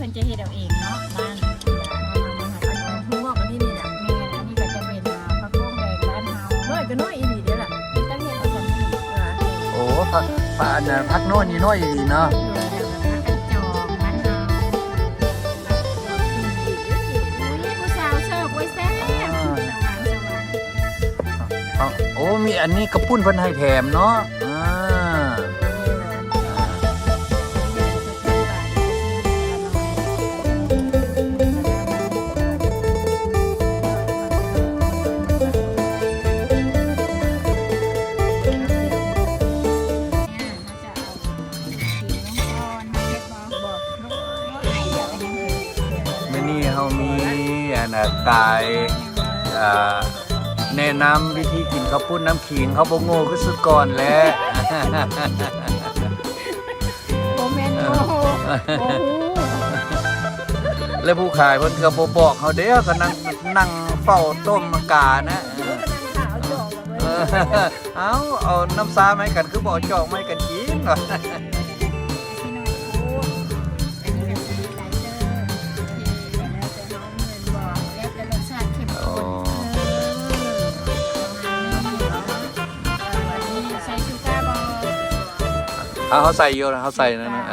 เพิ่นจะเฮ็ดเอาเองเนาะบ้านทุ่งงอกอันนี้นี่น่ะแม่อันนี้ก็จะเป็นผักบุ้งแดงบ้านเฮาน้อยก็น้อยอีหลีเด้อล่ะเป็นตั้งเฮ็ดเอาซั่นนี่ โอ้ผักอันนั้นผักโน่นนี่น้อยดีเนาะ จองบ้านเฮาผู้สาวเสิร์ฟไว้แซ่บโอ้มีอันนี้กระปุ้นเพิ่นให้แถมเนาะมื้อนี้เฮามีอันน่ะกายแนะนำวิธีกินข้าวปุ้นน้ำขิงเขาบ่โง่คือสุดก่อนแหละ โมเมนต์โอ้โห แล้วผู้ขายเพิ่นก็บ่บอกเขาเด้อก็นั่งเฝ้าต้มกานะเอาน้ำซาไหมกันคือบ่จอกไหมกันกินก่อนเขาใส่อยู่นะเขาใส่นั่นนะ